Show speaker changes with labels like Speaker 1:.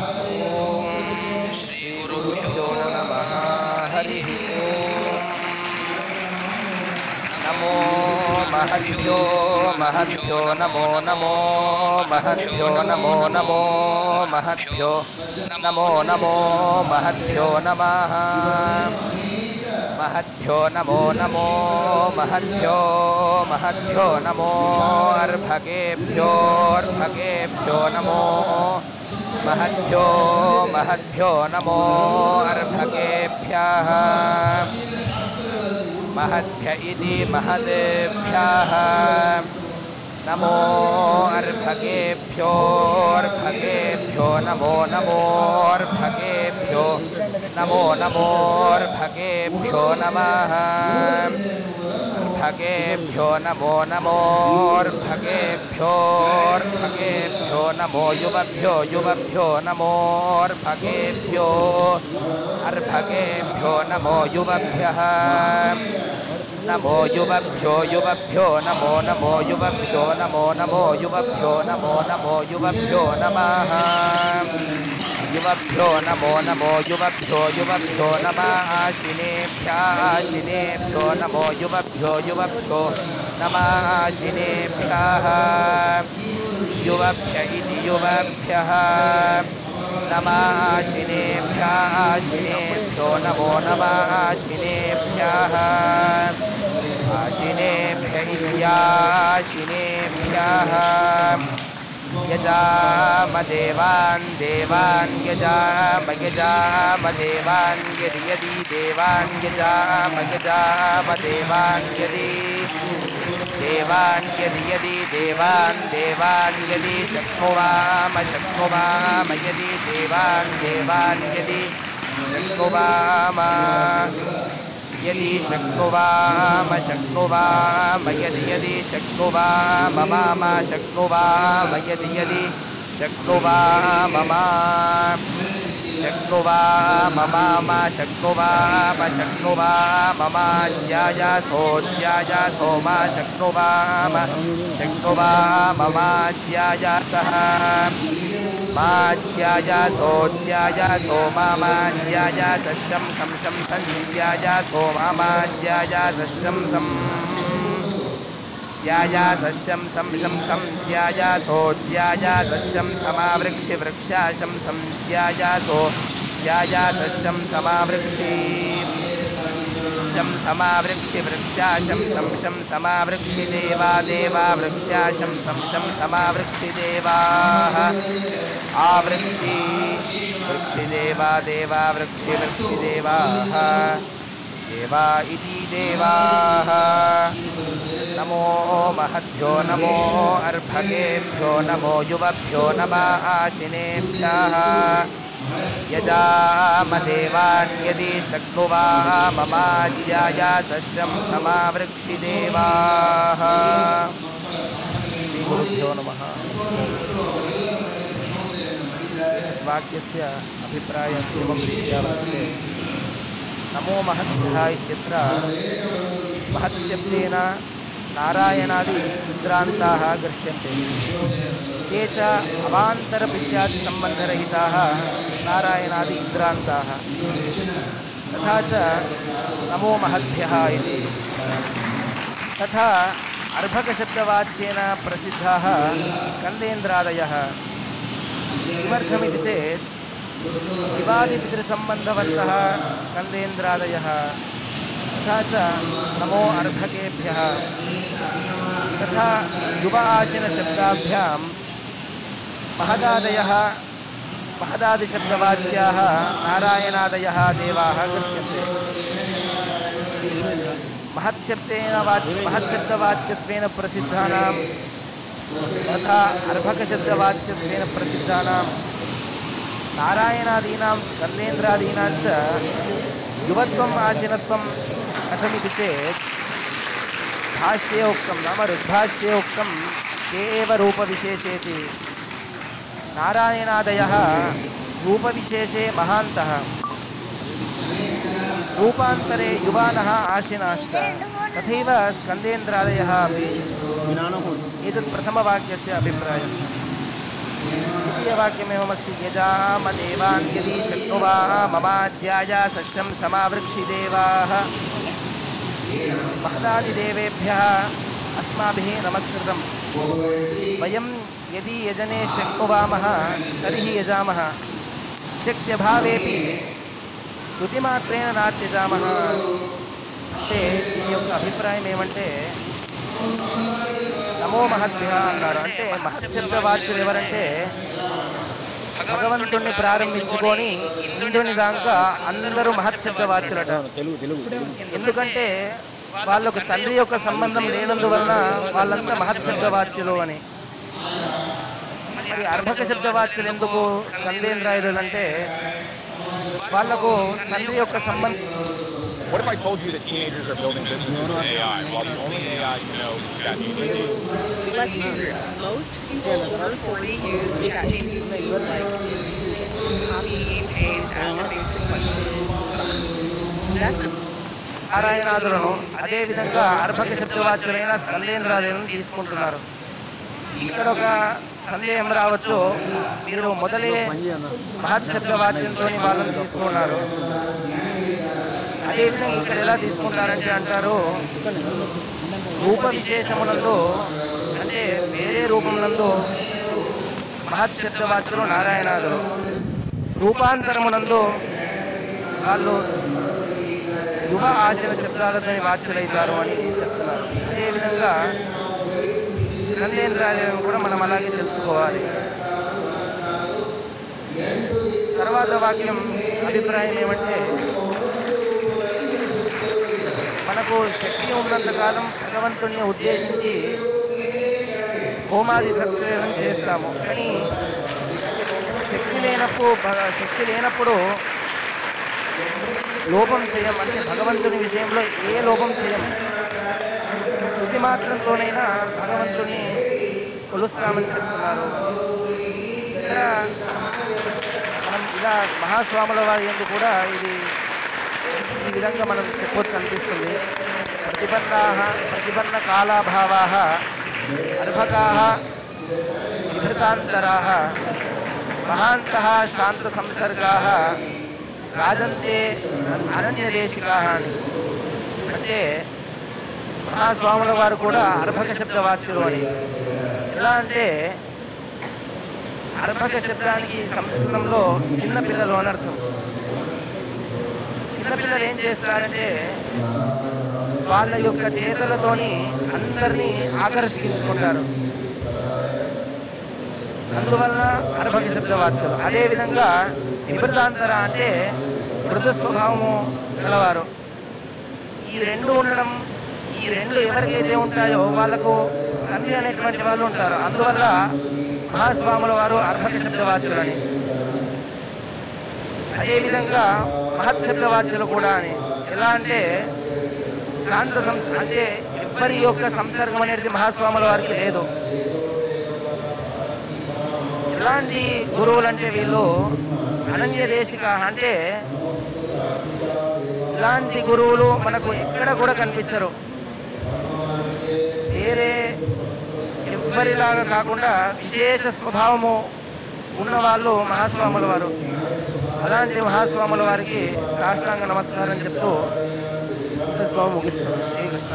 Speaker 1: ॐ श्रीगुरुभ्यो नमः हरिः ॐ नमो महद्भ्यो महद्भ्यो नमो नमो महद्भ्यो नमो नमो महद्भ्यो नमो नमो महद्भ्यो नमः महद्भ्यो नमो नमो महद्भ्यो महद्भ्यो नमो अर्भकेभ्यो अर्भकेभ्यो नमो महद्भ्यो महद्भ्यो नमो अर्भकेभ्यः महद्भ्य इति महदेभ्यः नमो अर्भकेभ्यो अर्भकेभ्यो नमो नमो अर्भकेभ्यो नमो नमो अर्भकेभ्यो नमः अर्भकेभ्यो नमो नमो अर्भकेभ्यो अर्भकेभ्यो नमो युवभ्यो युवभ्यो नमो अर्भकेभ्यो अर्भकेभ्यो नमो युवभ्यः नमो युवभ्यो युवभ्यो नमो नमो युवभ्यो नमो नमो युवभ्यो नमो नमो युवभ्यो नमः युवभ्यो नमो नमो युवभ्यो युवभ्यो नमः आशिनेभ्यः आशिनेभ्यो नमो युवभ्यो युवभ्यो नमः आशिनेभ्यः युवभ्य इति युवभ्यः नमः आशिनेभ्यः आशिनेभ्यो नमो नमः आशिनेभ्यः आशिनेभ्य इत्याशिनेभ्यः यजामदेवान् देवान् यजामदेवान् यदि यदि देवान् यजामदेवान् यदि देवान् यदि यदि देवान् देवान् यदि शक्नुवाम शक्नुवाम यदि देवान् देवान् यदि शक्नुवाम यदि शक्नुवाम शक्नुवाम यदि यदि शक्नुवाम मम शक्नुवाम यदि यदि शक्नुवाम मम शक्नुवाम मम शक्नुवाम शक्नुवाम मम ज्यायासो ज्यायासो मा शक्नुवाम शक्नुवाम मम ज्यायासः मा ज्यायासो ज्यायासो मम ज्यायासशं शं शं सं ज्यायासो मम ज्यायासशं सं ज्यायासशं सं शं सं ज्यायासो ज्यायासशं समावृक्षि वृक्षाशं सं ज्यायासो ज्यायासशं समावृक्षि शं समावृक्षि वृक्षाशं सं शं समावृक्षि देवा देवा वृक्षाशं सं शं समावृक्षि देवाः आवृक्षि वृक्षि देवा देवा वृक्षि वृक्षि देवाः देवा इति देवाः नमो महद्भ्यो नमो अर्भकेभ्यो नमो युवभ्यो नमः आशिनेभ्यः यजामदेवान् यदि शक्नुवाम मम ज्यायासशं समावृक्षि देवाः श्रीगुरुभ्यो नमः वाक्यस्य अभिप्रायः एवं रीत्या वर्तते नमो महद्भ्यः इत्यत्र महत्शब्देन नारायणादि उद्रान्ताः गृह्यन्ते ते च अवान्तरप्रत्यादिसम्बन्धरहिताः नारायणादि उद्रान्ताः तथा च नमो महद्भ्यः इति तथा अर्भकशब्दवाच्येन प्रसिद्धाः स्कन्देन्द्रादयः किमर्थमिति चेत् शिवादिपितृसम्बन्धवन्तः स्कन्देन्द्रादयः तथा च नमो अर्भकेभ्यः तथा युव आशिनशब्दाभ्यां महदादयः महदादिशब्दवाच्याः नारायणादयः देवाः गृह्यन्ते महत्शब्दवाच्यत्वेन प्रसिद्धानां तथा अर्भकशब्दवाच्यत्वेन प्रसिद्धानां नारायणादीनां स्कन्देन्द्रादीनां च युवत्वम् आशिनत्वं कथमिति चेत् भाष्ये उक्तं नाम ऋग्भाष्ये उक्तं ते एव रूपविशेषेति नारायणादयः रूपविशेषे महान्तः रूपान्तरे युवानः आशिनाश्च तथैव स्कन्देन्द्रादयः अपि एतत् प्रथमवाक्यस्य अभिप्रायः द्वितीयवाक्यमेवमस्ति यजामदेवान् यदि शक्नुवा ममाज्याय सस्यं समावृक्षिदेवाः महदादिदेवेभ्यः अस्माभिः नमस्कृतं वयं यदि यजने शक्नुवामः तर्हि यजामः शक्त्यभावेपि స్తుతిమాత్రేణ నాత్యజామః అంటే ఈ యొక్క అభిప్రాయం ఏమంటే నమో మహద్భ్య అన్నారు. అంటే మహత్శబ్ద వాచ్యులు ఎవరంటే భగవంతుణ్ణి ప్రారంభించుకొని ఇంద్రుని దాకా అందరూ మహత్శబ్ద వాచ్యులట. ఎందుకంటే వాళ్ళకు తండ్రి యొక్క సంబంధం లేనందువలన వాళ్ళంతా మహత్శబ్ద వాచ్యులు అని. మరి అర్భక శబ్ద వాచ్యులు ఎందుకు స్కందేంద్రాయుధులు అంటే వాళ్ళకు తండ్రి యొక్క సంబంధం.
Speaker 2: What if I told you that teenagers are building businesses with AI while the only AI you know is ChatGPT?
Speaker 3: Let's be real. Most people over 40 use ChatGPT. Like, it's copy, paste, ask a basic question. That's
Speaker 1: నారాయణాదులను అదేవిధంగా అర్భక శబ్దవాచ్యులైన స్కందేంద్రాదులను తీసుకుంటున్నారు. ఇక్కడ ఒక సందేహం రావచ్చు, మీరు మొదలే మహత్శబ్దవాచ్యంతో వాళ్ళని తీసుకున్నారు, అదేవిధంగా ఇక్కడ ఎలా తీసుకుంటారంటే అంటారు రూప విశేషములందు అంటే వేరే రూపములందు మహత్శబ్దవాచ్యులు నారాయణాదులు, రూపాంతరములందు వాళ్ళు యువ ఆశల శబ్దాలతోని వాచ్యులైతారు అని చెప్తున్నారు. అదేవిధంగా స్కందేంద్రాలను కూడా మనం అలాగే తెలుసుకోవాలి. తర్వాత వాక్యం అభిప్రాయం ఏమంటే మనకు శక్తి ఉన్నంతకాలం భగవంతుని ఉద్దేశించి హోమాది సత్క్రియలను చేస్తాము. కానీ శక్తి లేనప్పుడు లోపం చేయం. అంటే భగవంతుని విషయంలో ఏ లోపం చేయం. స్తుతి మాత్రంతోనైనా భగవంతుని కొలుస్తామని చెప్తున్నారు. ఇక్కడ మనం ఇలా మహాస్వాముల వారి యందు కూడా ఈ విధంగా మనం చెప్పొచ్చు అనిపిస్తుంది. ప్రతిపన్న కాలాభావాః అర్భకాః విధృతాంతరాః మహాంతః శాంత సంసర్గాః రాజంతే అరణ్యదేశికాః అని. అంటే మహాస్వాముల వారు కూడా అర్భక శబ్దవాచ్యులు అని. ఎలా అంటే అర్భక శబ్దానికి సంస్కృతంలో చిన్నపిల్లలు అనర్థం. చిన్నపిల్లలు ఏం చేస్తారంటే వాళ్ళ యొక్క చేతులతోని అందరినీ ఆకర్షించుకుంటారు. అందువలన అర్భక శబ్దవాచ్యులు. అదేవిధంగా విభృతాంతర అంటే మృదు స్వభావము గలవారు. ఈ రెండు ఉండడం, ఈ రెండు ఎవరికైతే ఉంటాయో వాళ్ళకు తండ్రి అనేటువంటి వాళ్ళు ఉంటారు. అందువల్ల మహాస్వాముల వారు అర్భక శబ్దవాచ్యులని. అదేవిధంగా మహత్శబ్దవాచ్యులు కూడా అని. ఎలా అంటే శాంత అంటే ఎవ్వరి యొక్క సంసర్గం అనేది మహాస్వాముల వారికి లేదు. ఎలాంటి గురువులు అంటే వీళ్ళు అనన్యదేశిక. అంటే ఇలాంటి గురువులు మనకు ఎక్కడ కూడా కనిపించరు. వేరే ఎవ్వరిలాగా కాకుండా విశేష స్వభావము ఉన్నవాళ్ళు మహాస్వాముల వారు. అలాంటి మహాస్వాముల వారికి సాష్టాంగ నమస్కారం చెప్తూ ముగిస్తారు. శ్రీకృష్ణ